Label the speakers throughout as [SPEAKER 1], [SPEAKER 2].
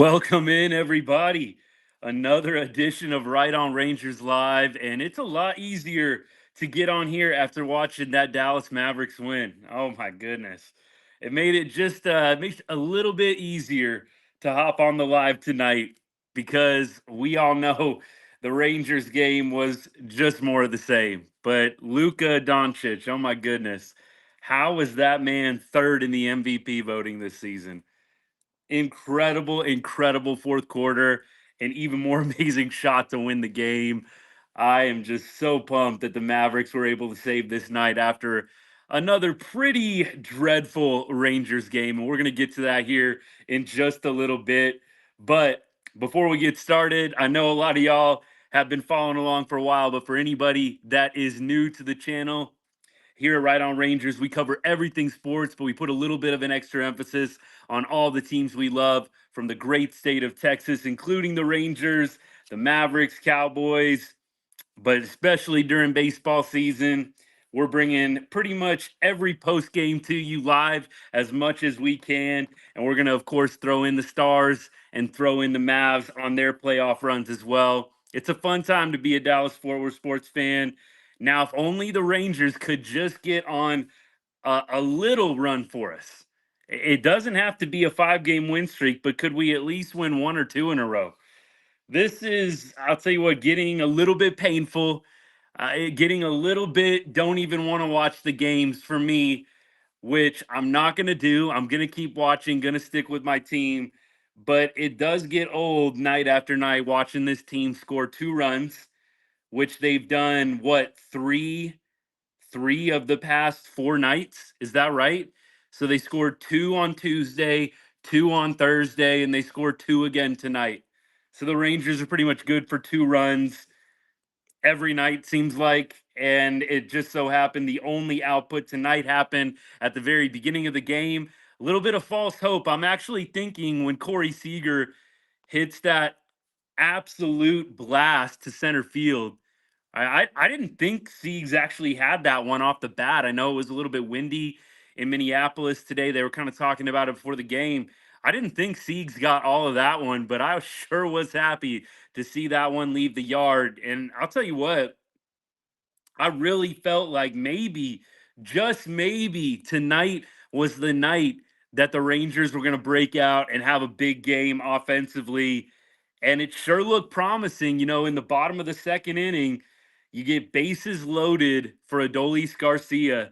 [SPEAKER 1] Welcome in, everybody. Another edition of Right On Rangers Live, and it's a lot easier to get on here after watching that Dallas Mavericks win. Oh my goodness, it made it just makes it a little bit easier to hop on the live tonight because we all know the Rangers game was just more of the same. But Luka Doncic, oh my goodness, how was that man third in the MVP voting this season? Incredible fourth quarter, and even more amazing shot to win the game. I am just so pumped that the Mavericks were able to save this night after another pretty dreadful Rangers game. And we're going to get to that here in just a little bit. But before we get started, I know a lot of y'all have been following along for a while, but for anybody that is new to the channel, here at Right On Rangers, we cover everything sports, but we put a little bit of an extra emphasis on all the teams we love from the great state of Texas, including the Rangers, the Mavericks, Cowboys, but especially during baseball season. We're bringing pretty much every post game to you live as much as we can. And we're going to, of course, throw in the Stars and throw in the Mavs on their playoff runs as well. It's a fun time to be a Dallas Fort Worth sports fan. Now, if only the Rangers could just get on a little run for us. It doesn't have to be a 5 game win streak, but could we at least win one or two in a row? This is, I'll tell you what, getting a little bit painful, getting a little bit, don't even want to watch the games for me, which I'm not going to do. I'm going to keep watching, going to stick with my team. But it does get old night after night watching this team score 2 runs, which they've done, what, three of the past 4 nights. Is that right? So they scored two on Tuesday, two on Thursday, and they scored two again tonight. So the Rangers are pretty much good for 2 runs every night, seems like. And it just so happened the only output tonight happened at the very beginning of the game. A little bit of false hope. I'm actually thinking when Corey Seager hits that absolute blast to center field, I didn't think Siegs actually had that one off the bat. I know it was a little bit windy in Minneapolis today. They were kind of talking about it before the game. I didn't think Siegs got all of that one, but I sure was happy to see that one leave the yard. And I'll tell you what, I really felt like maybe, just maybe, tonight was the night that the Rangers were going to break out and have a big game offensively. And it sure looked promising. In the bottom of the second inning, you get bases loaded for Adolis Garcia.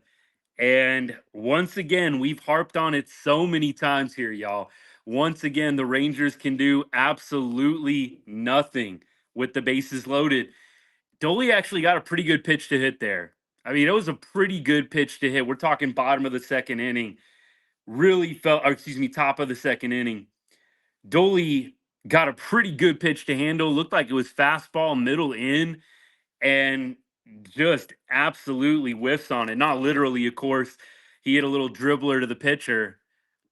[SPEAKER 1] And once again, we've harped on it so many times here, y'all. Once again, the Rangers can do absolutely nothing with the bases loaded. Dolly actually got a pretty good pitch to hit there. I mean, it was a pretty good pitch to hit. We're talking bottom of the second inning. Really felt, or excuse me, top of the second inning. Dolly got a pretty good pitch to handle. Looked like it was fastball middle in, and just absolutely whiffs on it. Not literally, of course. He hit a little dribbler to the pitcher.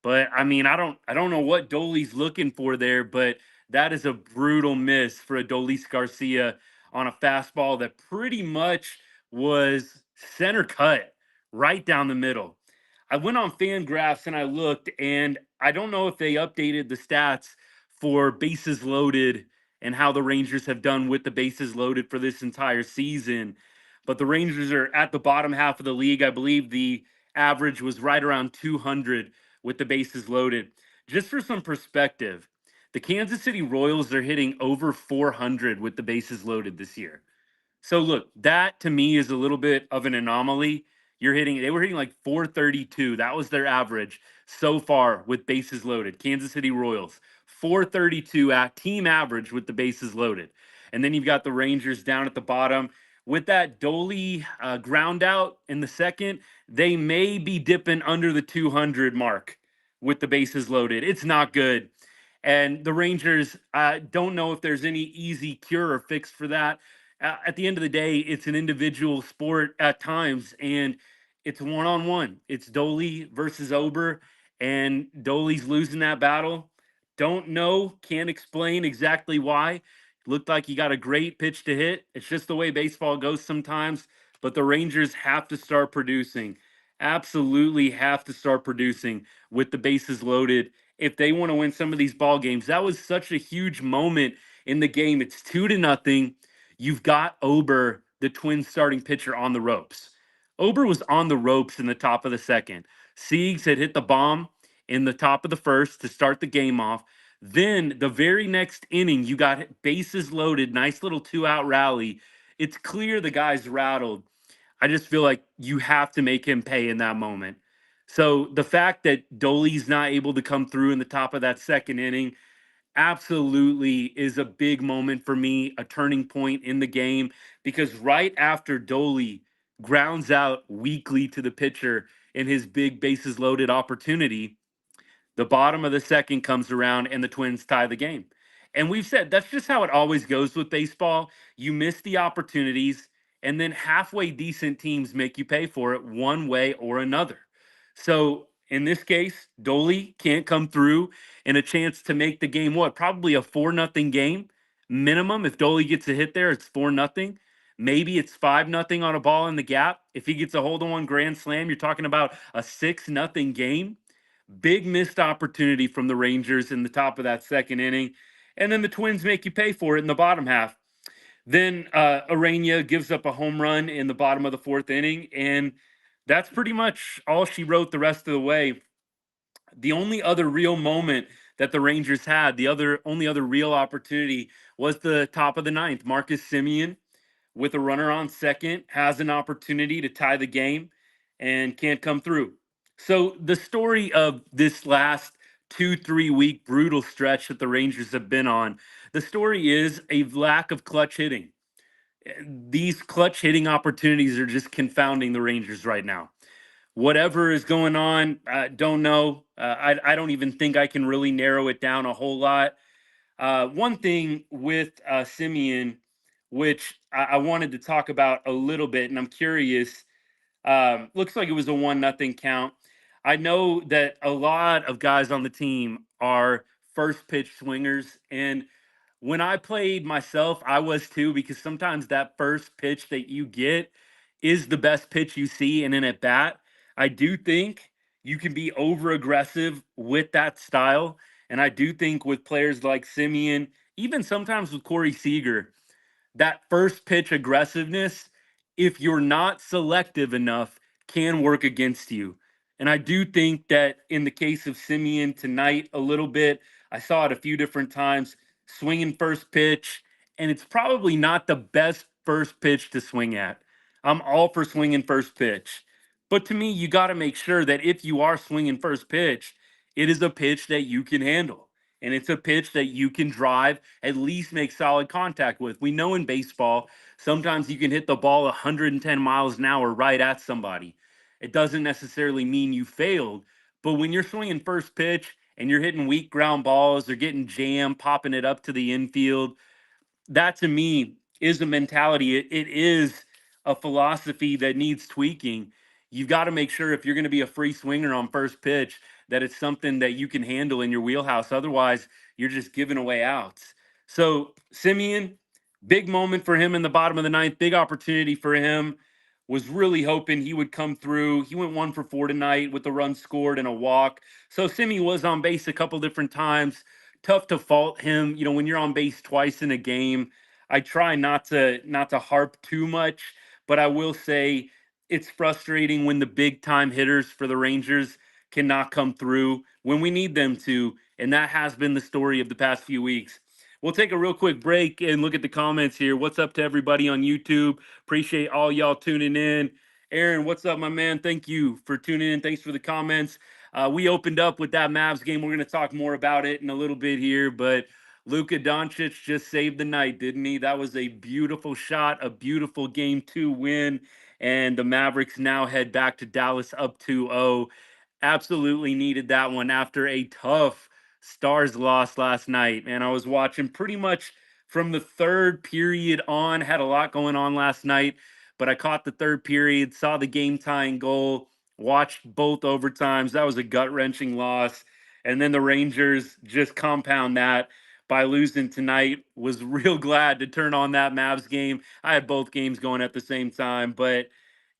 [SPEAKER 1] But I mean, I don't know what Dolly's looking for there, but that is a brutal miss for Adolis Garcia on a fastball that pretty much was center cut right down the middle. I went on Fangraphs and I looked, and I don't know if they updated the stats for bases loaded and how the Rangers have done with the bases loaded for this entire season. But the Rangers are at the bottom half of the league. I believe the average was right around 200 with the bases loaded. Just for some perspective, the Kansas City Royals are hitting over 400 with the bases loaded this year. So look, that to me is a little bit of an anomaly. They were hitting like 432. That was their average so far with bases loaded. Kansas City Royals, 432 at team average with the bases loaded. And then you've got the Rangers down at the bottom. With that Dolly ground out in the second, they may be dipping under the 200 mark with the bases loaded. It's not good. And the Rangers don't know if there's any easy cure or fix for that. At the end of the day, it's an individual sport at times, and it's one on one. It's Dolly versus Ober, and Dolly's losing that battle. Don't know, can't explain exactly why. Looked like he got a great pitch to hit. It's just the way baseball goes sometimes. But the Rangers have to start producing. Absolutely have to start producing with the bases loaded if they want to win some of these ball games. That was such a huge moment in the game. It's 2-0. You've got Ober, the Twins starting pitcher, on the ropes. Ober was on the ropes in the top of the second. Siegs had hit the bomb in the top of the first to start the game off. Then the very next inning, you got bases loaded, nice little 2-out rally. It's clear the guy's rattled. I just feel like you have to make him pay in that moment. So the fact that Dolly's not able to come through in the top of that second inning absolutely is a big moment for me, a turning point in the game, because right after Dolly grounds out weakly to the pitcher in his big bases loaded opportunity, the bottom of the second comes around and the Twins tie the game. And we've said that's just how it always goes with baseball. You miss the opportunities, and then halfway decent teams make you pay for it one way or another. So in this case, Dolly can't come through, and a chance to make the game what? Probably a 4-0 game minimum. If Dolly gets a hit there, it's 4-0. Maybe it's 5-0 on a ball in the gap. If he gets a hold on one grand slam, you're talking about a 6-0 game. Big missed opportunity from the Rangers in the top of that second inning. And then the Twins make you pay for it in the bottom half. Then Ureña gives up a home run in the bottom of the fourth inning. And that's pretty much all she wrote the rest of the way. The only other real moment that the Rangers had, only other real opportunity, was the top of the ninth. Marcus Semien, with a runner on second, has an opportunity to tie the game and can't come through. So the story of this last 2-3 week brutal stretch that the Rangers have been on, the story is a lack of clutch hitting. These clutch hitting opportunities are just confounding the Rangers right now. Whatever is going on, don't know. I don't even think I can really narrow it down a whole lot. One thing with Simeon, which I wanted to talk about a little bit, and I'm curious. Looks like it was a 1-0 count. I know that a lot of guys on the team are first pitch swingers, and when I played myself, I was too, because sometimes that first pitch that you get is the best pitch you see in an at bat. I do think you can be over aggressive with that style. And I do think with players like Simeon, even sometimes with Corey Seager, that first pitch aggressiveness, if you're not selective enough, can work against you. And I do think that in the case of Simeon tonight, a little bit, I saw it a few different times, swinging first pitch, and it's probably not the best first pitch to swing at. I'm all for swinging first pitch. But to me, you got to make sure that if you are swinging first pitch, it is a pitch that you can handle. And it's a pitch that you can drive, at least make solid contact with. We know in baseball, sometimes you can hit the ball 110 miles an hour right at somebody. It doesn't necessarily mean you failed, but when you're swinging first pitch and you're hitting weak ground balls or getting jammed, popping it up to the infield, that to me is a mentality. It is a philosophy that needs tweaking. You've got to make sure if you're going to be a free swinger on first pitch, that it's something that you can handle in your wheelhouse. Otherwise, you're just giving away outs. So, Simeon, big moment for him in the bottom of the ninth, big opportunity for him. Was really hoping he would come through. He went 1 for 4 tonight with a run scored and a walk. So, Simeon was on base a couple different times. Tough to fault him. When you're on base twice in a game, I try not to harp too much, but I will say it's frustrating when the big time hitters for the Rangers cannot come through when we need them to, and that has been the story of the past few weeks. We'll take a real quick break and look at the comments here. What's up to everybody on YouTube? Appreciate all y'all tuning in. Aaron, what's up, my man? Thank you for tuning in. Thanks for the comments. We opened up with that Mavs game. We're going to talk more about it in a little bit here, but Luka Doncic just saved the night, didn't he? That was a beautiful shot, a beautiful game 2 win, and the Mavericks now head back to Dallas up 2-0. Absolutely needed that one after a tough Stars loss last night. And I was watching pretty much from the third period on, had a lot going on last night, but I caught the third period, saw the game tying goal, watched both overtimes. That was a gut wrenching loss. And then the Rangers just compound that by losing tonight. Was real glad to turn on that Mavs game. I had both games going at the same time, but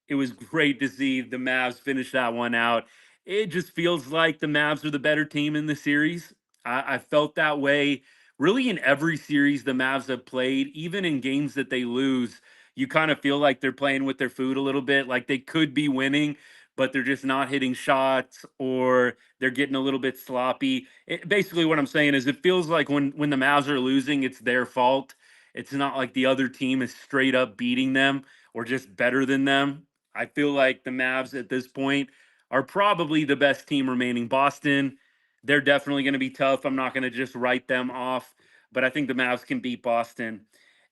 [SPEAKER 1] it was great to see the Mavs finish that one out. it just feels like the Mavs are the better team in the series. I felt that way really in every series the Mavs have played, even in games that they lose. You kind of feel like they're playing with their food a little bit, like they could be winning, but they're just not hitting shots or they're getting a little bit sloppy. Basically, what I'm saying is it feels like when the Mavs are losing, it's their fault. It's not like the other team is straight up beating them or just better than them. I feel like the Mavs at this point are probably the best team remaining. Boston, they're definitely going to be tough. I'm not going to just write them off, but I think the Mavs can beat Boston.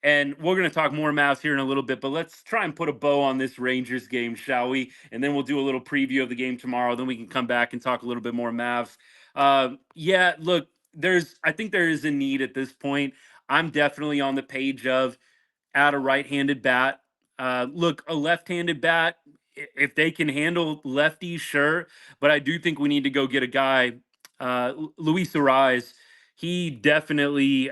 [SPEAKER 1] And we're going to talk more Mavs here in a little bit, but let's try and put a bow on this Rangers game, shall we? And then we'll do a little preview of the game tomorrow. Then we can come back and talk a little bit more Mavs. Yeah, look, I think there is a need at this point. I'm definitely on the page of add a right-handed bat. Look, a left-handed bat, if they can handle lefties, sure. But I do think we need to go get a guy, Luis Ariz. He definitely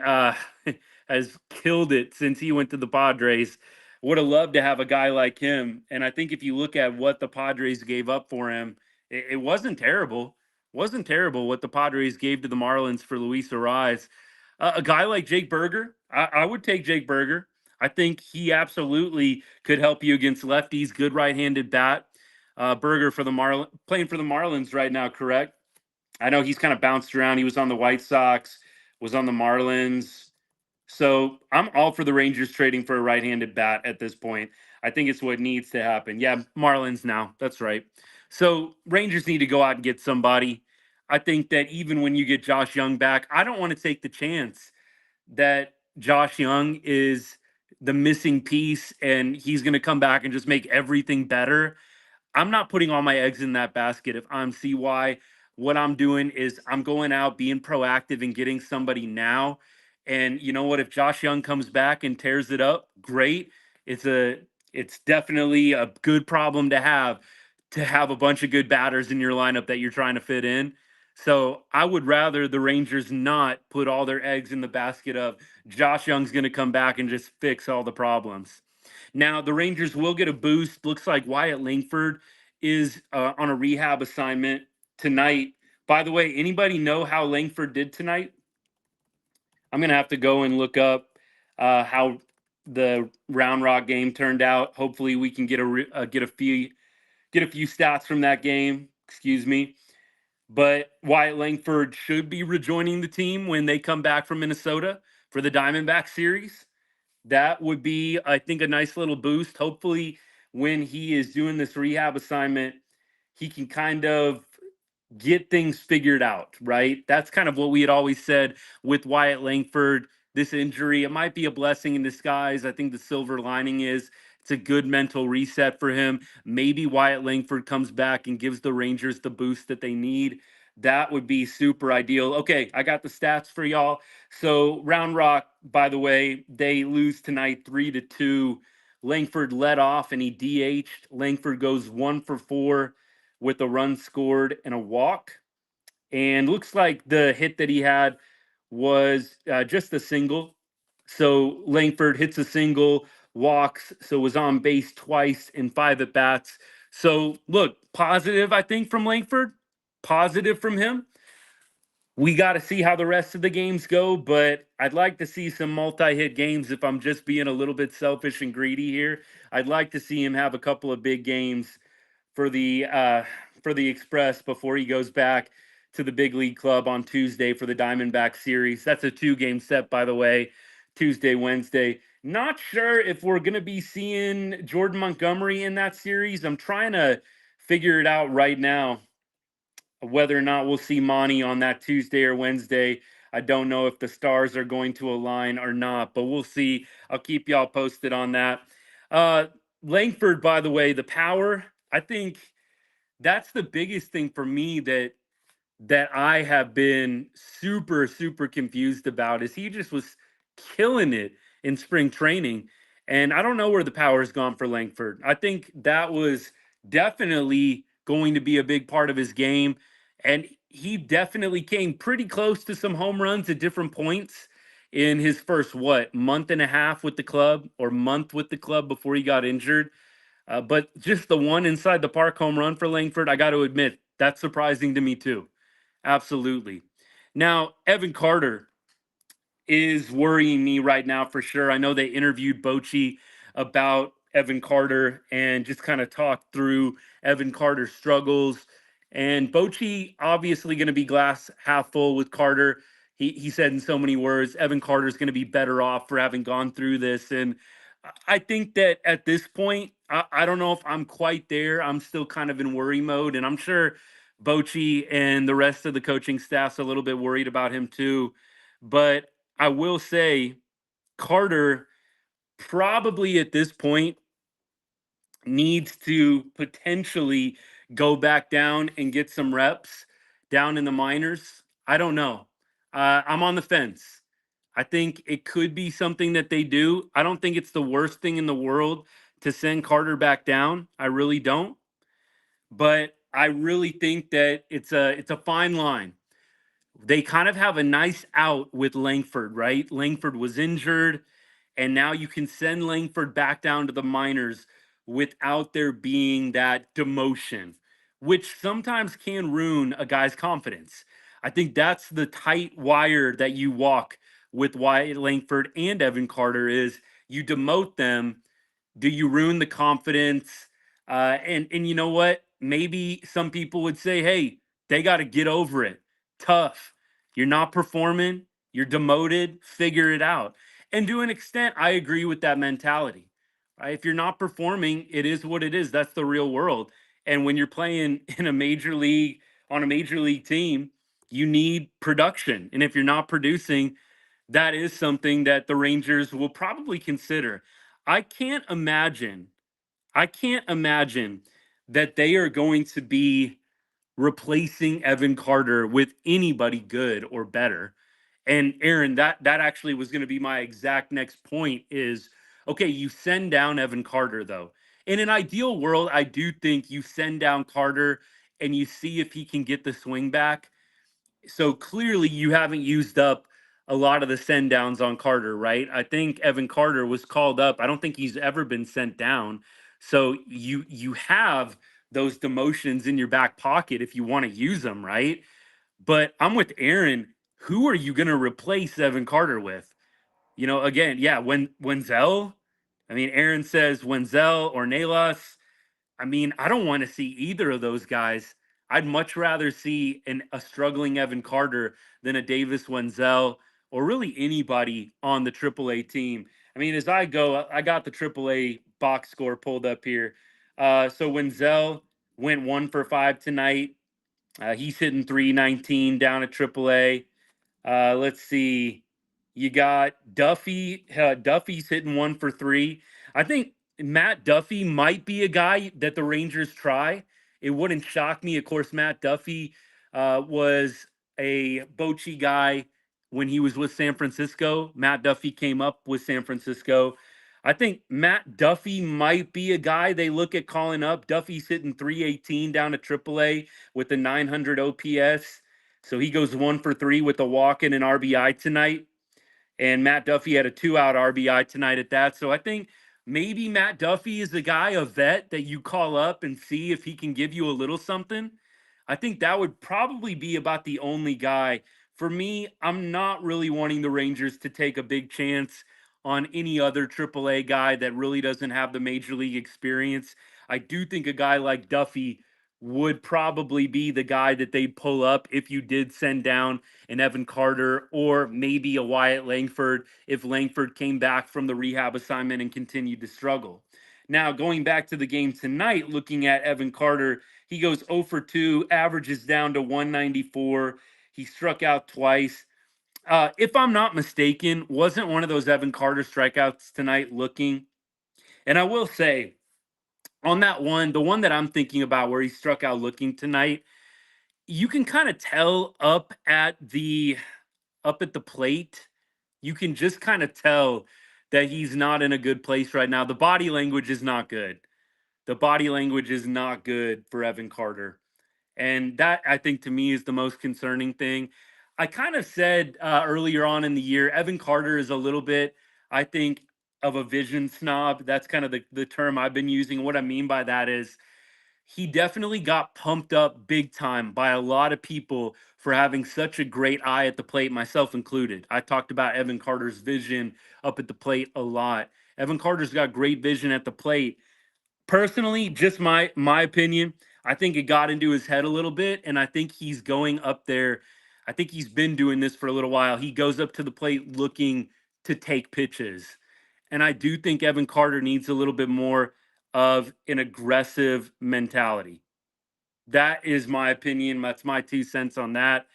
[SPEAKER 1] has killed it since he went to the Padres. Would have loved to have a guy like him. And I think if you look at what the Padres gave up for him, it wasn't terrible. Wasn't terrible what the Padres gave to the Marlins for Luis Ariz. A guy like Jake Berger, I would take Jake Berger. I think he absolutely could help you against lefties. Good right-handed bat. Berger for the playing for the Marlins right now, correct? I know he's kind of bounced around. He was on the White Sox, was on the Marlins. So I'm all for the Rangers trading for a right-handed bat at this point. I think it's what needs to happen. Yeah, Marlins now. That's right. So Rangers need to go out and get somebody. I think that even when you get Josh Young back, I don't want to take the chance that Josh Young is the missing piece and he's going to come back and just make everything better. I'm not putting all my eggs in that basket if I'm CY. What I'm doing is I'm going out, being proactive and getting somebody now. And you know what? If Josh Young comes back and tears it up, great. It's a it's definitely a good problem to have a bunch of good batters in your lineup that you're trying to fit in. So I would rather the Rangers not put all their eggs in the basket of Josh Young's going to come back and just fix all the problems. Now, the Rangers will get a boost. Looks like Wyatt Langford is on a rehab assignment tonight. By the way, anybody know how Langford did tonight? I'm going to have to go and look up how the Round Rock game turned out. Hopefully, we can get a few stats from that game. Excuse me. But Wyatt Langford should be rejoining the team when they come back from Minnesota for the Diamondback series. That would be, I think, a nice little boost. Hopefully, when he is doing this rehab assignment, he can kind of get things figured out, right? That's kind of what we had always said with Wyatt Langford. This injury, it might be a blessing in disguise. I think the silver lining is it's a good mental reset for him. Maybe Wyatt Langford comes back and gives the Rangers the boost that they need. That would be super ideal. Okay, I got the stats for y'all. So Round Rock, by the way, they lose tonight 3-2. Langford led off and he DH'd. Langford goes 1 for 4 with a run scored and a walk. And looks like the hit that he had was just a single. So Langford hits a single, walks, so was on base twice in 5 at bats. So look, positive, I think, from Langford. Positive from him. We got to see how the rest of the games go, but I'd like to see some multi-hit games if I'm just being a little bit selfish and greedy here. I'd like to see him have a couple of big games for the Express before he goes back to the big league club on Tuesday for the Diamondback series. That's a 2-game set, by the way, Tuesday, Wednesday. Not sure if we're going to be seeing Jordan Montgomery in that series. I'm trying to figure it out right now whether or not we'll see Monty on that Tuesday or Wednesday. I don't know if the stars are going to align or not, but we'll see. I'll keep y'all posted on that. Uh, Langford, by the way, the power, I think that's the biggest thing for me that I have been super, super confused about is he just was killing it in spring training. And I don't know where the power has gone for Langford. I think that was definitely going to be a big part of his game. And he definitely came pretty close to some home runs at different points in his first, month and a half with the club or month with the club before he got injured. But just the one inside the park home run for Langford, I got to admit, That's surprising to me too. Absolutely. Now, Evan Carter is worrying me right now for sure. I know they interviewed Bochy about Evan Carter and just kind of talked through Evan Carter's struggles. And Bochy obviously going to be glass half full with Carter. He said in so many words, Evan Carter's going to be better off for having gone through this. And I think that at this point, I don't know if I'm quite there. I'm still kind of in worry mode. And I'm sure Bochy and the rest of the coaching staff's a little bit worried about him too. But I will say Carter probably at this point needs to potentially go back down and get some reps down in the minors. I don't know. I'm on the fence. I think it could be something that they do. I don't think it's the worst thing in the world to send Carter back down. I really don't. But I really think that it's a fine line. They kind of have a nice out with Langford, right? Langford was injured, and now you can send Langford back down to the minors without there being that demotion, which sometimes can ruin a guy's confidence. I think that's the tight wire that you walk with Wyatt Langford and Evan Carter is you demote them, do you ruin the confidence? And you know what? Maybe some people would say, hey, they got to get over it. Tough. You're not performing. You're demoted. Figure it out. And to an extent, I agree with that mentality. Right? If you're not performing, it is what it is. That's the real world. And when you're playing in a major league on a major league team, you need production. And if you're not producing, that is something that the Rangers will probably consider. I can't imagine, I can't imagine that they are going to be replacing Evan Carter with anybody good or better. And Aaron, that actually was going to be my exact next point is okay, you send down Evan Carter though. In an ideal world, I do think you send down Carter and you see if he can get the swing back. So clearly you haven't used up a lot of the send downs on Carter, right? I think Evan Carter was called up. I don't think he's ever been sent down. So you have those demotions in your back pocket if you want to use them, right? But I'm with Aaron. Who are you going to replace Evan Carter with? Again, yeah, when Wenzel. I mean, Aaron says Wenzel or Nalos. I mean, I don't want to see either of those guys. I'd much rather see a struggling Evan Carter than a Davis Wenzel or really anybody on the AAA team. I mean, as I go, I got the AAA box score pulled up here. So Wenzel went 1 for 5 tonight. He's hitting 319 down at AAA. Let's see. You got Duffy. Duffy's hitting 1 for 3. I think Matt Duffy might be a guy that the Rangers try. It wouldn't shock me. Of course, Matt Duffy was a Bochy guy when he was with San Francisco. Matt Duffy came up with San Francisco. I think Matt Duffy might be a guy they look at calling up. Duffy's hitting 318 down at AAA with the 900 OPS. So he goes 1 for 3 with a walk and an RBI tonight. And Matt Duffy had a 2-out RBI tonight at that. So I think maybe Matt Duffy is the guy, a vet that you call up and see if he can give you a little something. I think that would probably be about the only guy. For me, I'm not really wanting the Rangers to take a big chance on any other AAA guy that really doesn't have the major league experience. I do think a guy like Duffy would probably be the guy that they'd pull up if you did send down an Evan Carter or maybe a Wyatt Langford if Langford came back from the rehab assignment and continued to struggle. Now, going back to the game tonight, looking at Evan Carter, he goes 0 for 2, averages down to 194. He struck out twice. If I'm not mistaken, wasn't one of those Evan Carter strikeouts tonight looking? And I will say, on that one, the one that I'm thinking about where he struck out looking tonight, you can kind of tell up at the plate, you can just kind of tell that he's not in a good place right now. The body language is not good. The body language is not good for Evan Carter. And that, I think, to me is the most concerning thing. I kind of said earlier on in the year, Evan Carter is a little bit, I think, of a vision snob. That's kind of the term I've been using. What I mean by that is he definitely got pumped up big time by a lot of people for having such a great eye at the plate, myself included. I talked about Evan Carter's vision up at the plate a lot. Evan Carter's got great vision at the plate. Personally, just my opinion, I think it got into his head a little bit, and I think he's going up there. I think he's been doing this for a little while. He goes up to the plate looking to take pitches. And I do think Evan Carter needs a little bit more of an aggressive mentality. That is my opinion. That's my 2 cents on that.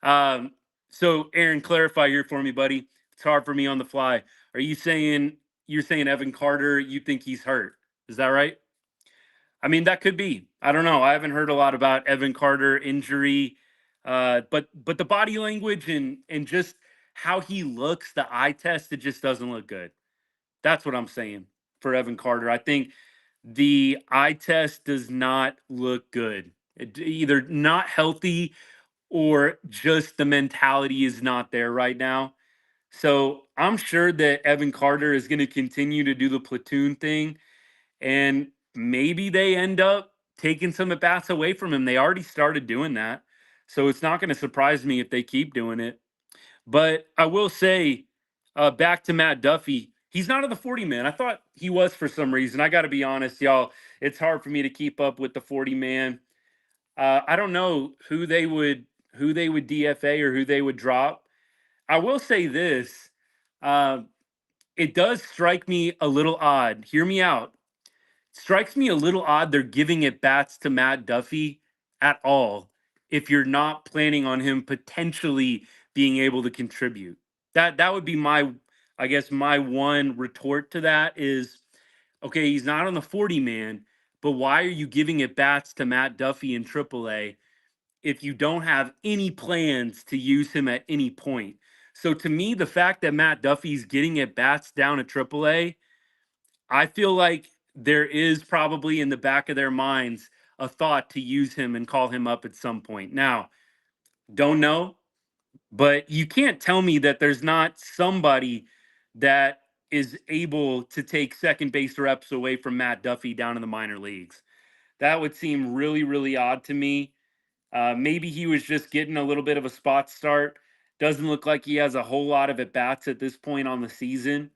[SPEAKER 1] Um, so Aaron, clarify here for me, buddy. It's hard for me on the fly. Are you saying you're saying Evan Carter, you think he's hurt? Is that right? I mean, that could be. I don't know. I haven't heard a lot about Evan Carter injury, but the body language and just how he looks, the eye test, it just doesn't look good. That's what I'm saying for Evan Carter. I think the eye test does not look good. Either not healthy or just the mentality is not there right now. So I'm sure that Evan Carter is going to continue to do the platoon thing, and maybe they end up taking some at bats away from him. They already started doing that. So it's not going to surprise me if they keep doing it. But I will say, back to Matt Duffy, he's not on the 40 man. I thought he was for some reason. I got to be honest, y'all. It's hard for me to keep up with the 40 man. I don't know who they would DFA or who they would drop. I will say this: uh, it does strike me a little odd. Hear me out. Strikes me a little odd they're giving at bats to Matt Duffy at all if you're not planning on him potentially being able to contribute. That would be my, I guess, my one retort to that is, okay, he's not on the 40 man, but why are you giving at bats to Matt Duffy in AAA if you don't have any plans to use him at any point? So to me, the fact that Matt Duffy's getting at bats down at AAA, I feel like there is probably in the back of their minds a thought to use him and call him up at some point. Now, don't know, but you can't tell me that there's not somebody that is able to take second base reps away from Matt Duffy down in the minor leagues. That would seem really, really odd to me. Maybe he was just getting a little bit of a spot start. Doesn't look like he has a whole lot of at bats at this point on the season.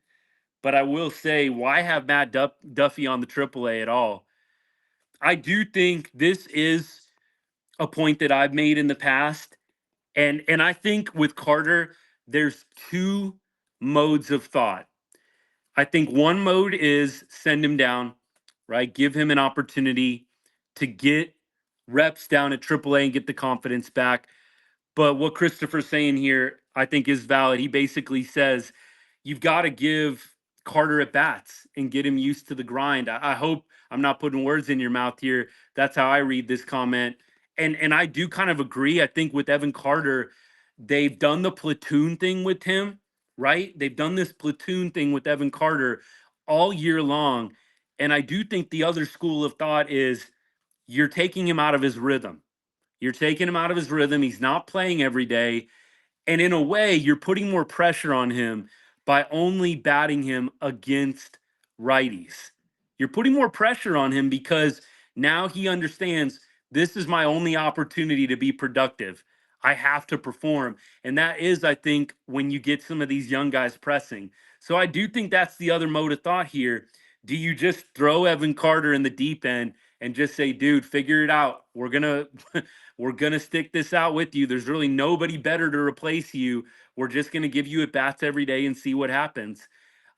[SPEAKER 1] But I will say, why have Matt Duffy on the AAA at all? I do think this is a point that I've made in the past, and I think with Carter, there's two modes of thought. I think one mode is send him down, right? Give him an opportunity to get reps down at AAA and get the confidence back. But what Christopher's saying here, I think, is valid. He basically says you've got to give Carter at bats and get him used to the grind. I hope I'm not putting words in your mouth here. That's how I read this comment. And I do kind of agree. I think with Evan Carter, they've done the platoon thing with him, right? They've done this platoon thing with Evan Carter all year long. And I do think the other school of thought is you're taking him out of his rhythm. You're taking him out of his rhythm. He's not playing every day. And in a way, you're putting more pressure on him by only batting him against righties. You're putting more pressure on him because now he understands this is my only opportunity to be productive. I have to perform. And that is, I think, when you get some of these young guys pressing. So I do think that's the other mode of thought here. Do you just throw Evan Carter in the deep end and just say, dude, figure it out? We're gonna we're gonna stick this out with you. There's really nobody better to replace you. We're just gonna give you at bats every day and see what happens.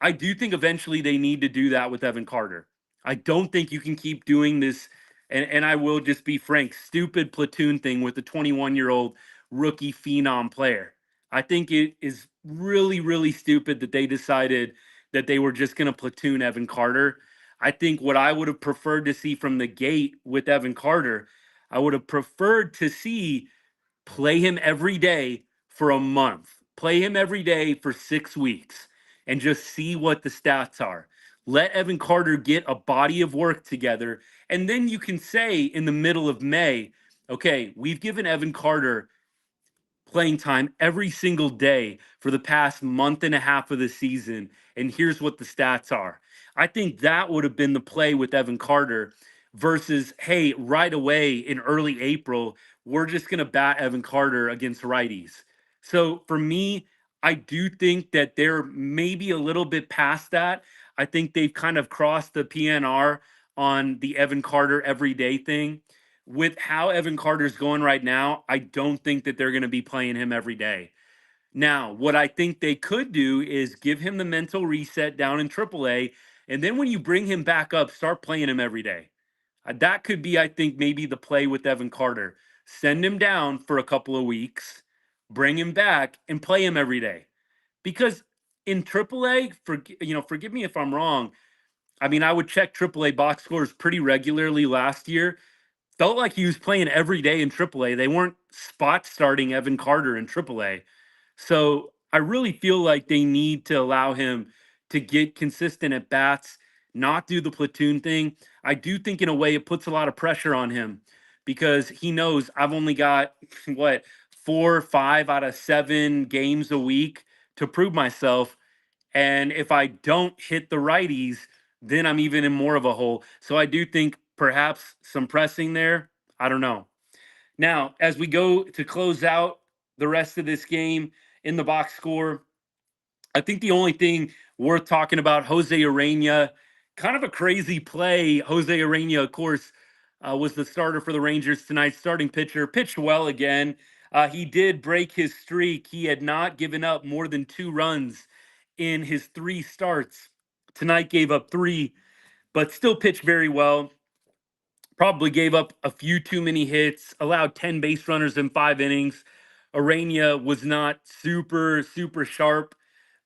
[SPEAKER 1] I do think eventually they need to do that with Evan Carter. I don't think you can keep doing this, and I will just be frank, stupid platoon thing with a 21-year-old rookie phenom player. I think it is really, really stupid that they decided that they were just going to platoon Evan Carter. I think what I would have preferred to see from the gate with Evan Carter, I would have preferred to see play him every day for a month, play him every day for 6 weeks, and just see what the stats are. Let Evan Carter get a body of work together. And then you can say in the middle of May, okay, we've given Evan Carter playing time every single day for the past month and a half of the season. And here's what the stats are. I think that would have been the play with Evan Carter. versus, hey, right away in early April, we're just going to bat Evan Carter against righties. So for me, I do think that they're maybe a little bit past that. I think they've kind of crossed the PNR on the Evan Carter everyday thing. With how Evan Carter's going right now, I don't think that they're going to be playing him every day. Now, what I think they could do is give him the mental reset down in AAA, and then when you bring him back up, start playing him every day. That could be, I think, maybe the play with Evan Carter. Send him down for a couple of weeks, bring him back, and play him every day. Because in AAA, forgive me if I'm wrong. I mean, I would check AAA box scores pretty regularly last year. Felt like he was playing every day in AAA. They weren't spot starting Evan Carter in AAA. So I really feel like they need to allow him to get consistent at bats, not do the platoon thing. I do think in a way it puts a lot of pressure on him because he knows I've only got what 4 or 5 out of 7 games a week to prove myself. And if I don't hit the righties, then I'm even in more of a hole. So I do think perhaps some pressing there. I don't know. Now, as we go to close out the rest of this game in the box score, I think the only thing worth talking about, Jose Ureña, kind of a crazy play. Jose Ureña, of course, was the starter for the Rangers tonight, starting pitcher, pitched well again. He did break his streak. He had not given up more than 2 runs in his 3 starts. Tonight gave up 3, but still pitched very well. Probably gave up a few too many hits, allowed 10 base runners in 5 innings. Ureña was not super sharp,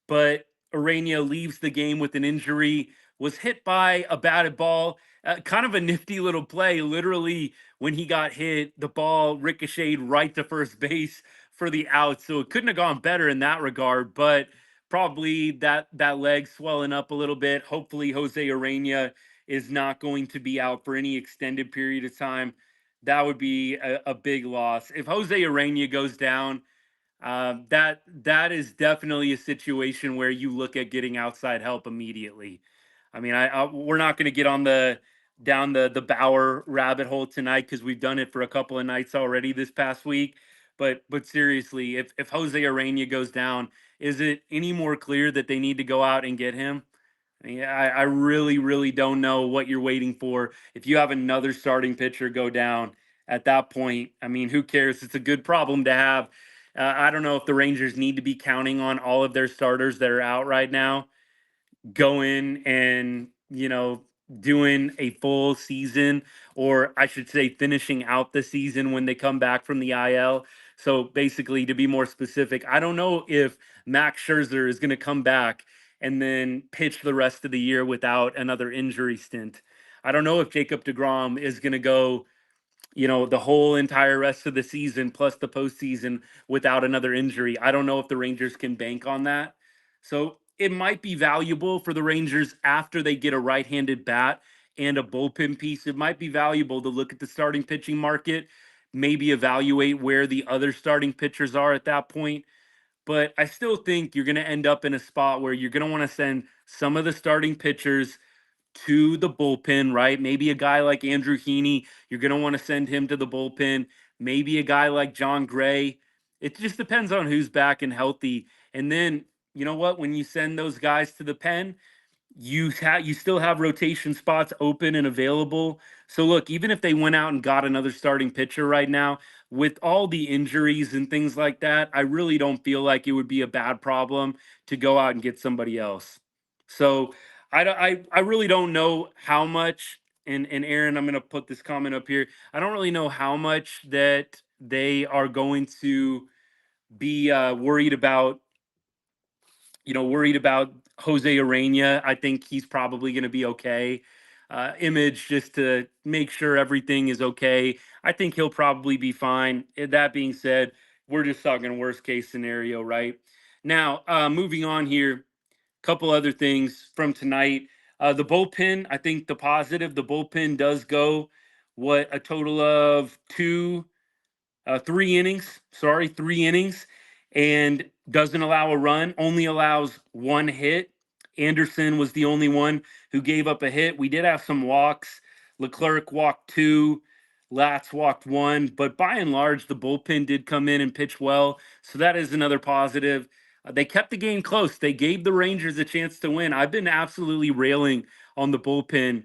[SPEAKER 1] but Ureña leaves the game with an injury, was hit by a batted ball. Kind of a nifty little play. Literally, when he got hit, the ball ricocheted right to first base for the out. So it couldn't have gone better in that regard, but probably that leg swelling up a little bit. Hopefully, Jose Ureña is not going to be out for any extended period of time. That would be a big loss. If Jose Ureña goes down, that is definitely a situation where you look at getting outside help immediately. I mean, we're not going to get on the down the Bauer rabbit hole tonight because we've done it for a couple of nights already this past week. But seriously, if Jose Ureña goes down, is it any more clear that they need to go out and get him? Yeah, I really don't know what you're waiting for. If you have another starting pitcher go down at that point, I mean, who cares? It's a good problem to have. I don't know if the Rangers need to be counting on all of their starters that are out right now going and, doing a full season, or I should say, finishing out the season when they come back from the IL. So basically, to be more specific, I don't know if Max Scherzer is going to come back and then pitch the rest of the year without another injury stint. I don't know if Jacob DeGrom is going to go, the whole entire rest of the season plus the postseason without another injury. I don't know if the Rangers can bank on that. So it might be valuable for the Rangers after they get a right-handed bat and a bullpen piece. It might be valuable to look at the starting pitching market, maybe evaluate where the other starting pitchers are at that point. But I still think you're going to end up in a spot where you're going to want to send some of the starting pitchers to the bullpen, right? Maybe a guy like Andrew Heaney, you're going to want to send him to the bullpen. Maybe a guy like John Gray. It just depends on who's back and healthy. And then, you know what? When you send those guys to the pen, you still have rotation spots open and available. So look, even if they went out and got another starting pitcher right now, with all the injuries and things like that, I really don't feel like it would be a bad problem to go out and get somebody else. So I really don't know how much. And Aaron, I'm going to put this comment up here. I don't really know how much that they are going to be worried about Jose Ureña. I think he's probably going to be okay. Image, just to make sure everything is okay. I think he'll probably be fine. That being said, we're just talking worst case scenario, right? Now, moving on here, couple other things from tonight. The bullpen, I think the bullpen does go a total of 3 innings. Sorry, 3 innings, and doesn't allow a run. Only allows 1 hit. Anderson was the only one who gave up a hit. We did have some walks. Leclerc walked 2, Latz walked 1, but by and large, the bullpen did come in and pitch well. So that is another positive. They kept the game close. They gave the Rangers a chance to win. I've been absolutely railing on the bullpen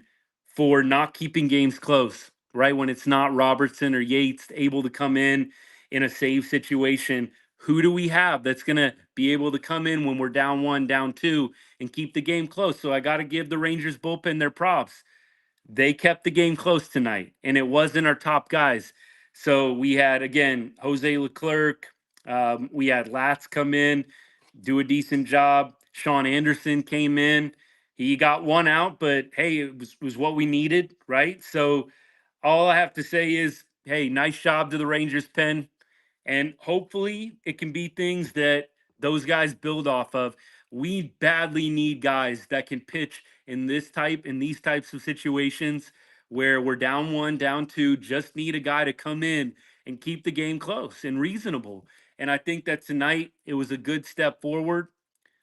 [SPEAKER 1] for not keeping games close, right? When it's not Robertson or Yates able to come in a save situation. Who do we have that's going to be able to come in when we're down 1, down 2, and keep the game close? So I got to give the Rangers bullpen their props. They kept the game close tonight, and it wasn't our top guys. So we had, again, Jose Leclerc. We had Latz come in, do a decent job. Sean Anderson came in. He got one out, but hey, it was what we needed, right? So all I have to say is, hey, nice job to the Rangers pen. And hopefully it can be things that those guys build off of. We badly need guys that can pitch in these types of situations where we're down 1, down 2, just need a guy to come in and keep the game close and reasonable. And I think that tonight it was a good step forward.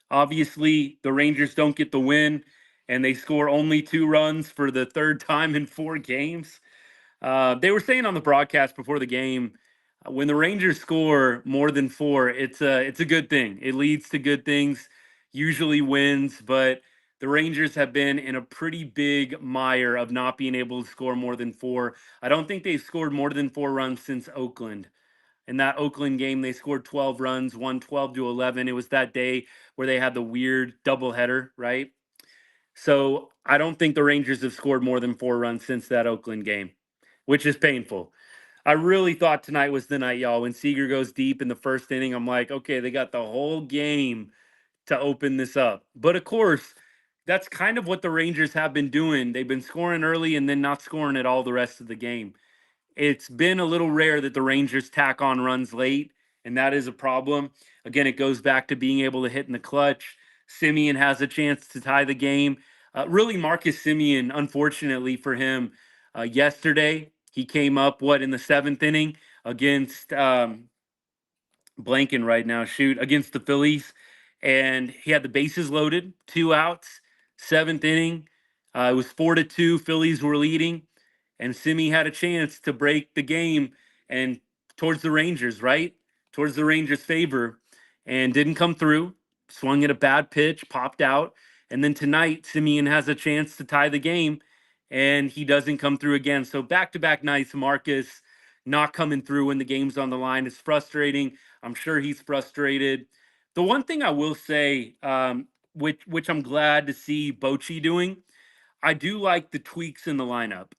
[SPEAKER 1] Obviously, the Rangers don't get the win and they score only 2 runs for the third time in 4 games. They were saying on the broadcast before the game, when the Rangers score more than 4, it's a good thing. It leads to good things, usually wins. But the Rangers have been in a pretty big mire of not being able to score more than 4. I don't think they've scored more than 4 runs since Oakland. In that Oakland game, they scored 12 runs, won 12-11. It was that day where they had the weird doubleheader, right? So I don't think the Rangers have scored more than 4 runs since that Oakland game, which is painful. I really thought tonight was the night, y'all. When Seager goes deep in the first inning, I'm like, okay, they got the whole game to open this up. But of course, that's kind of what the Rangers have been doing. They've been scoring early and then not scoring at all the rest of the game. It's been a little rare that the Rangers tack on runs late, and that is a problem. Again, it goes back to being able to hit in the clutch. Simeon has a chance to tie the game. Really, Marcus Simeon, unfortunately for him, yesterday he came up in the 7th inning against blanking right now. Shoot, against the Phillies, and he had the bases loaded, 2 outs, 7th inning. It was 4-2. Phillies were leading and Simi had a chance to break the game and towards the Rangers, right? Towards the Rangers' favor, and didn't come through. Swung at a bad pitch, popped out. And then tonight, Simeon has a chance to tie the game, and he doesn't come through again. So back-to-back nights, Marcus not coming through when the game's on the line is frustrating. I'm sure he's frustrated. The one thing I will say, which I'm glad to see Bochy doing, I do like the tweaks in the lineup.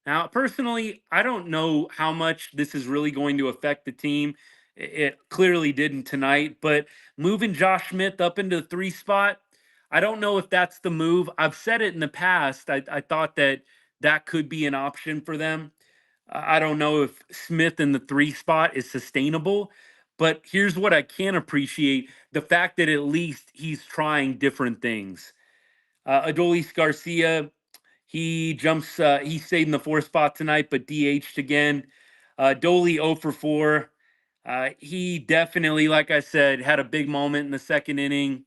[SPEAKER 1] Now, personally, I don't know how much this is really going to affect the team. It clearly didn't tonight, but moving Josh Smith up into the 3 spot, I don't know if that's the move. I've said it in the past. I thought that that could be an option for them. I don't know if Smith in the 3 spot is sustainable, but here's what I can appreciate: the fact that at least he's trying different things. Adolis Garcia, he stayed in the 4 spot tonight, but DH'd again. Dolly 0 for 4. He definitely, like I said, had a big moment in the 2nd inning.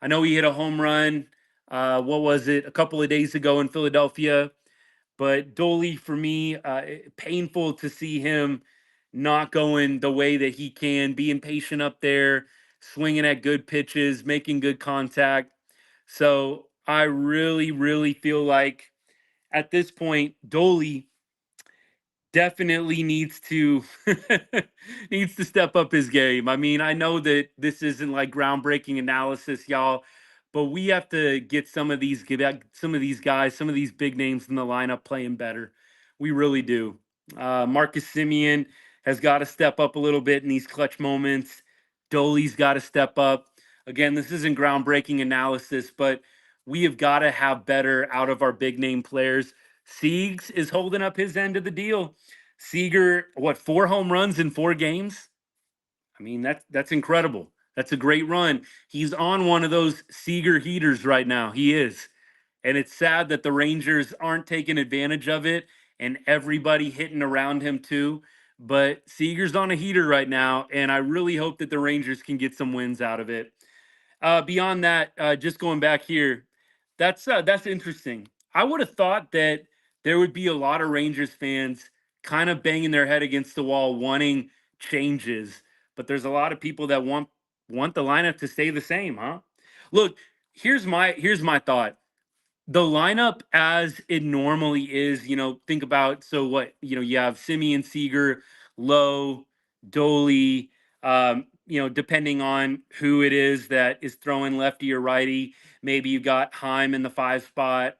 [SPEAKER 1] I know he hit a home run. What was it? A couple of days ago in Philadelphia. But Dolly, for me, painful to see him not going the way that he can, being patient up there, swinging at good pitches, making good contact. So I really, really feel like at this point, Dolly definitely needs to step up his game. I mean, I know that this isn't like groundbreaking analysis, y'all, but we have to get some of these guys, some of these big names in the lineup playing better. We really do. Marcus Simeon has got to step up a little bit in these clutch moments. Dolly's got to step up. Again, this isn't groundbreaking analysis, but we have got to have better out of our big name players. Siegs is holding up his end of the deal. Seager, 4 home runs in 4 games? I mean, that's incredible. That's a great run. He's on one of those Seager heaters right now. He is. And it's sad that the Rangers aren't taking advantage of it and everybody hitting around him too. But Seager's on a heater right now, and I really hope that the Rangers can get some wins out of it. Beyond that, just going back here, that's interesting. I would have thought that there would be a lot of Rangers fans kind of banging their head against the wall, wanting changes. But there's a lot of people that want the lineup to stay the same, huh? Look, here's my thought. The lineup as it normally is, think about, so what, you have Simeon, Seager, Lowe, Doley, depending on who it is that is throwing lefty or righty. Maybe you got Heim in the 5 spot.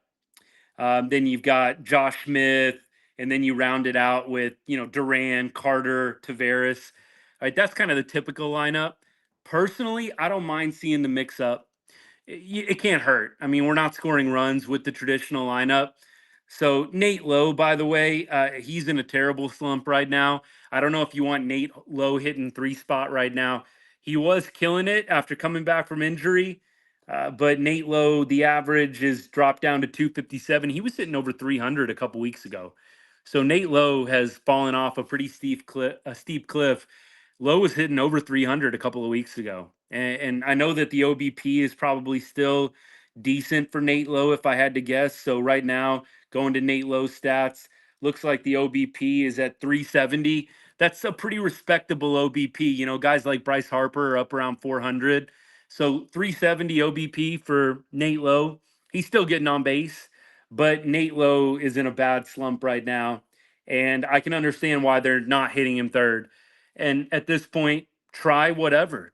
[SPEAKER 1] Then you've got Josh Smith, and then you round it out with, Duran, Carter, Tavares. All right, that's kind of the typical lineup. Personally, I don't mind seeing the mix up. It can't hurt. I mean, we're not scoring runs with the traditional lineup. So Nate Lowe, by the way, he's in a terrible slump right now. I don't know if you want Nate Lowe hitting 3 spot right now. He was killing it after coming back from injury, but Nate Lowe, the average is dropped down to 257. He was hitting over 300 a couple weeks ago. So Nate Lowe has fallen off a pretty steep cliff. Lowe was hitting over 300 a couple of weeks ago. And I know that the OBP is probably still decent for Nate Lowe, if I had to guess. So right now, going to Nate Lowe's stats, looks like the OBP is at 370. That's a pretty respectable OBP. Guys like Bryce Harper are up around 400. So 370 OBP for Nate Lowe. He's still getting on base, but Nate Lowe is in a bad slump right now. And I can understand why they're not hitting him third. And at this point, try whatever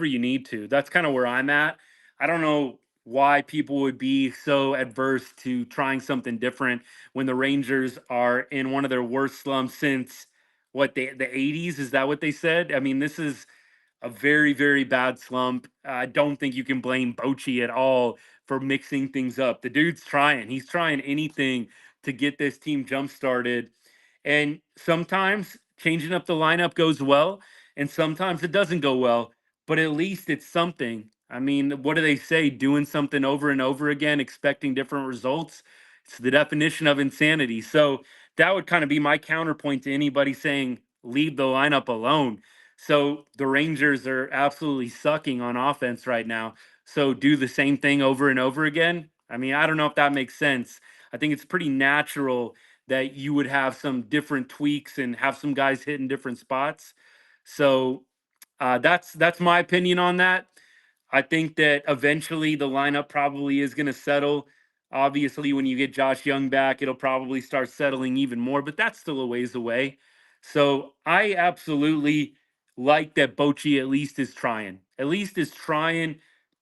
[SPEAKER 1] you need to. That's kind of where I'm at. I don't know why people would be so adverse to trying something different when the Rangers are in one of their worst slumps since what, the 80s. Is that what they said? I mean, this is a very, very bad slump. I don't think you can blame Bochy at all for mixing things up. The dude's trying. He's trying anything to get this team jump started. And sometimes changing up the lineup goes well, and sometimes it doesn't go well, but at least it's something. I mean, what do they say? Doing something over and over again, expecting different results. It's the definition of insanity. So that would kind of be my counterpoint to anybody saying, leave the lineup alone. So the Rangers are absolutely sucking on offense right now. So do the same thing over and over again. I mean, I don't know if that makes sense. I think it's pretty natural that you would have some different tweaks and have some guys hitting different spots. So that's my opinion on that. I think that eventually the lineup probably is going to settle. Obviously, when you get Josh Young back, it'll probably start settling even more, but that's still a ways away. So I absolutely like that Bochy at least is trying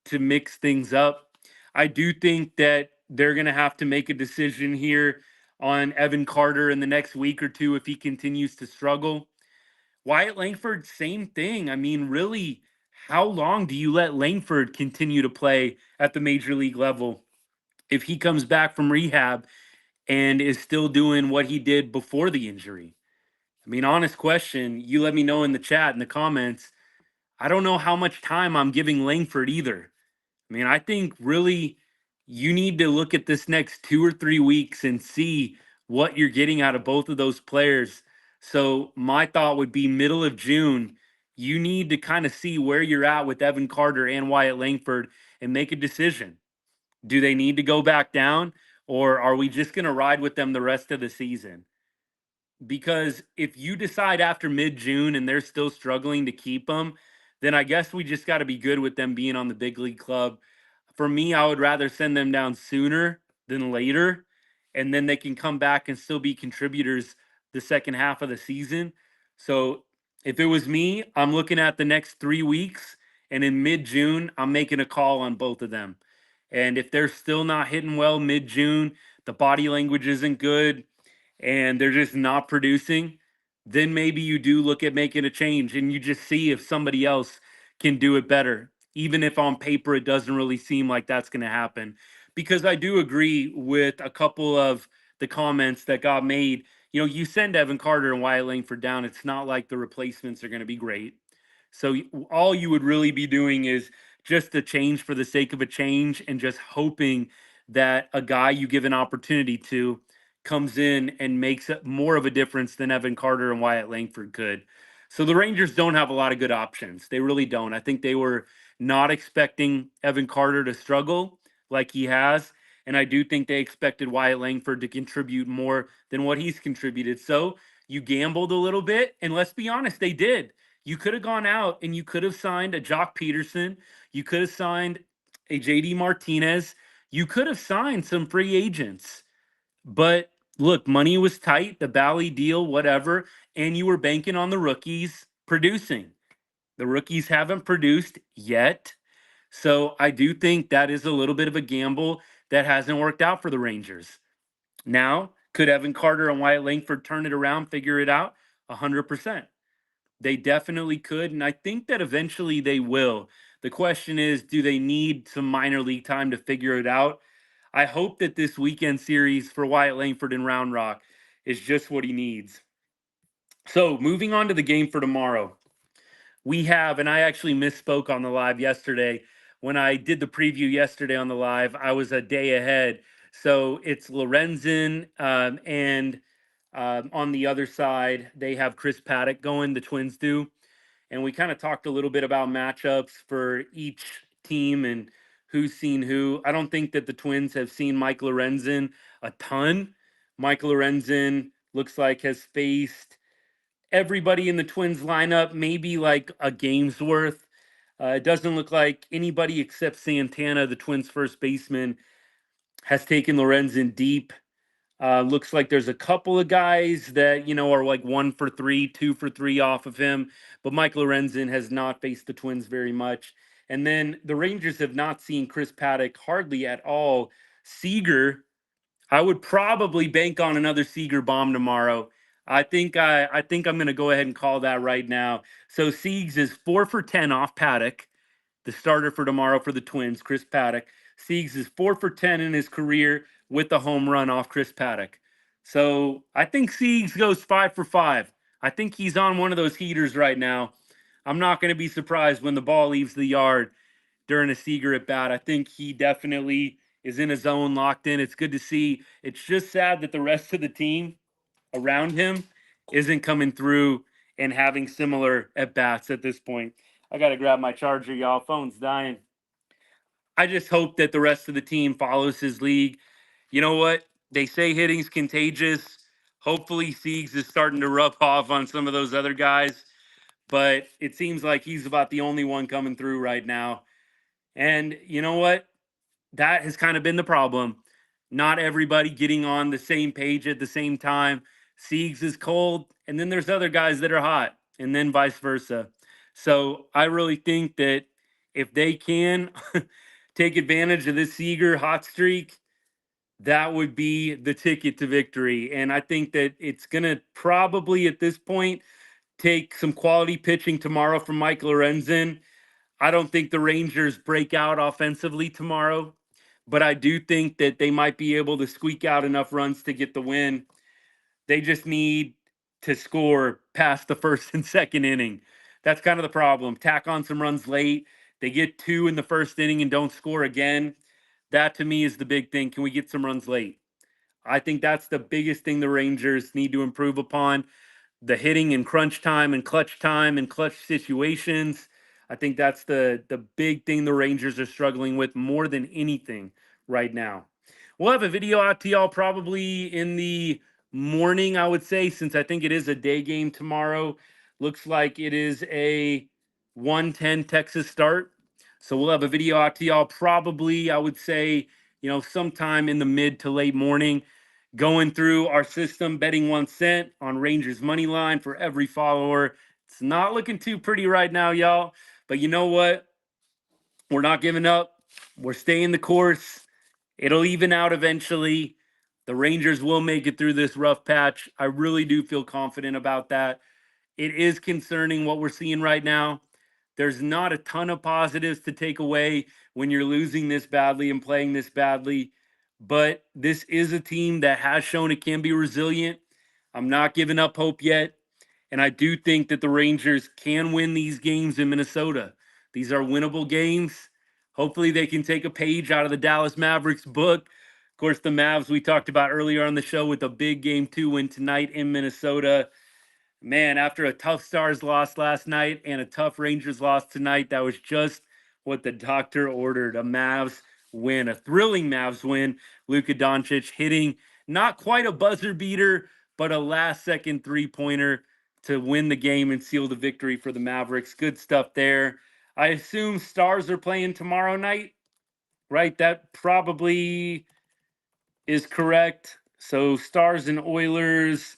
[SPEAKER 1] to mix things up. I do think that they're going to have to make a decision here on Evan Carter in the next week or two if he continues to struggle. Wyatt Langford, same thing. I mean, really, how long do you let Langford continue to play at the major league level if he comes back from rehab and is still doing what he did before the injury? I mean, honest question. You let me know in the chat, in the comments. I don't know how much time I'm giving Langford either. I mean, I think really you need to look at this next 2 or 3 weeks and see what you're getting out of both of those players. So, my thought would be middle of June, you need to kind of see where you're at with Evan Carter and Wyatt Langford and make a decision. Do they need to go back down, or are we just going to ride with them the rest of the season? Because if you decide after mid June and they're still struggling to keep them, then I guess we just got to be good with them being on the big league club. For me, I would rather send them down sooner than later, and then they can come back and still be contributors the second half of the season. So if it was me, I'm looking at the next 3 weeks, and in mid June, I'm making a call on both of them. And if they're still not hitting well mid June, the body language isn't good, and they're just not producing, then maybe you do look at making a change and you just see if somebody else can do it better, even if on paper it doesn't really seem like that's going to happen. Because I do agree with a couple of the comments that got made. You send Evan Carter and Wyatt Langford down, it's not like the replacements are going to be great. So all you would really be doing is just a change for the sake of a change and just hoping that a guy you give an opportunity to comes in and makes more of a difference than Evan Carter and Wyatt Langford could. So the Rangers don't have a lot of good options. They really don't. I think they were not expecting Evan Carter to struggle like he has. And I do think they expected Wyatt Langford to contribute more than what he's contributed. So you gambled a little bit. And let's be honest, they did. You could have gone out and you could have signed a Jock Peterson. You could have signed a JD Martinez. You could have signed some free agents. But look, money was tight, the Bally deal, whatever. And you were banking on the rookies producing. The rookies haven't produced yet. So I do think that is a little bit of a gamble that hasn't worked out for the Rangers. Now, could Evan Carter and Wyatt Langford turn it around, figure it out? 100%. They definitely could. And I think that eventually they will. The question is, do they need some minor league time to figure it out? I hope that this weekend series for Wyatt Langford and Round Rock is just what he needs. So, moving on to the game for tomorrow. We have, and I actually misspoke on the live yesterday. When I did the preview yesterday on the live, I was a day ahead. So it's Lorenzen, and on the other side, they have Chris Paddock going, the Twins do. And we kind of talked a little bit about matchups for each team and who's seen who. I don't think that the Twins have seen Mike Lorenzen a ton. Mike Lorenzen looks like has faced everybody in the Twins lineup, maybe like a game's worth. It doesn't look like anybody except Santana, the Twins' first baseman, has taken Lorenzen deep. Looks like there's a couple of guys that, are like 1 for 3, 2 for 3 off of him. But Mike Lorenzen has not faced the Twins very much. And then the Rangers have not seen Chris Paddock hardly at all. Seager, I would probably bank on another Seager bomb tomorrow. I think I'm going to go ahead and call that right now. So Siegs is 4 for 10 off Paddock, the starter for tomorrow for the Twins, Chris Paddock. Siegs is 4 for 10 in his career with the home run off Chris Paddock. So I think Siegs goes 5 for 5. I think he's on one of those heaters right now. I'm not going to be surprised when the ball leaves the yard during a Seager at bat. I think he definitely is in his zone, locked in. It's good to see. It's just sad that the rest of the team around him isn't coming through and having similar at bats at this point. I got to grab my charger, y'all. Phone's dying. I just hope that the rest of the team follows his league. You know what? They say hitting's contagious. Hopefully, Siegs is starting to rub off on some of those other guys, but it seems like he's about the only one coming through right now. And you know what? That has kind of been the problem. Not everybody getting on the same page at the same time. Siegs is cold, and then there's other guys that are hot, and then vice versa. So I really think that if they can take advantage of this Seager hot streak, that would be the ticket to victory. And I think that it's going to probably at this point take some quality pitching tomorrow from Mike Lorenzen. I don't think the Rangers break out offensively tomorrow, but I do think that they might be able to squeak out enough runs to get the win. They just need to score past the first and second inning. That's kind of the problem. Tack on some runs late. They get 2 in the first inning and don't score again. That to me is the big thing. Can we get some runs late? I think that's the biggest thing the Rangers need to improve upon. The hitting in crunch time and clutch situations. I think that's the big thing the Rangers are struggling with more than anything right now. We'll have a video out to y'all probably in the morning, I would say, since I think it is a day game tomorrow. Looks like it is a 1:10 Texas start. So we'll have a video out to y'all probably, I would say, sometime in the mid to late morning, going through our system, betting 1 cent on Rangers money line for every follower. It's not looking too pretty right now, y'all. But you know what? We're not giving up. We're staying the course. It'll even out eventually. The Rangers will make it through this rough patch. I really do feel confident about that. It is concerning what we're seeing right now. There's not a ton of positives to take away when you're losing this badly and playing this badly. But this is a team that has shown it can be resilient. I'm not giving up hope yet. And I do think that the Rangers can win these games in Minnesota. These are winnable games. Hopefully, they can take a page out of the Dallas Mavericks book. Of course, the Mavs we talked about earlier on the show with a big game 2 win tonight in Minnesota. Man, after a tough Stars loss last night and a tough Rangers loss tonight, that was just what the doctor ordered. A Mavs win, a thrilling Mavs win. Luka Doncic hitting not quite a buzzer beater, but a last second 3-pointer to win the game and seal the victory for the Mavericks. Good stuff there. I assume Stars are playing tomorrow night, right? That probably is correct. So Stars and Oilers,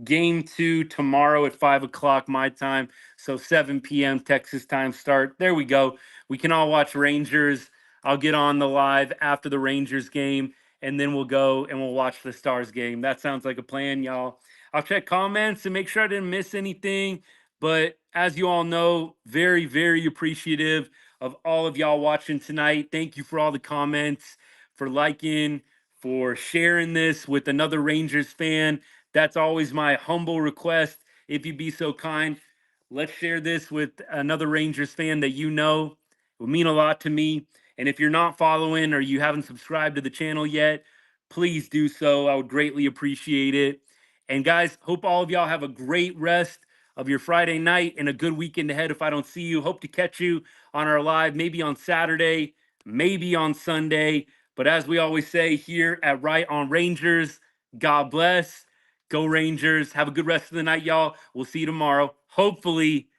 [SPEAKER 1] game 2 tomorrow at 5 o'clock my time. So 7 p.m. Texas time start. There we go. We can all watch Rangers. I'll get on the live after the Rangers game, and then we'll go and we'll watch the Stars game. That sounds like a plan, y'all. I'll check comments and make sure I didn't miss anything. But as you all know, very, very appreciative of all of y'all watching tonight. Thank you for all the comments, for liking, for sharing this with another Rangers fan. That's always my humble request. If you be so kind, let's share this with another Rangers fan that you know. It would mean a lot to me. And if you're not following or you haven't subscribed to the channel yet, please do so. I would greatly appreciate it. And guys, hope all of y'all have a great rest of your Friday night and a good weekend ahead. If I don't see you, hope to catch you on our live, maybe on Saturday, maybe on Sunday. But as we always say here at Right on Rangers, God bless. Go Rangers. Have a good rest of the night, y'all. We'll see you tomorrow. Hopefully,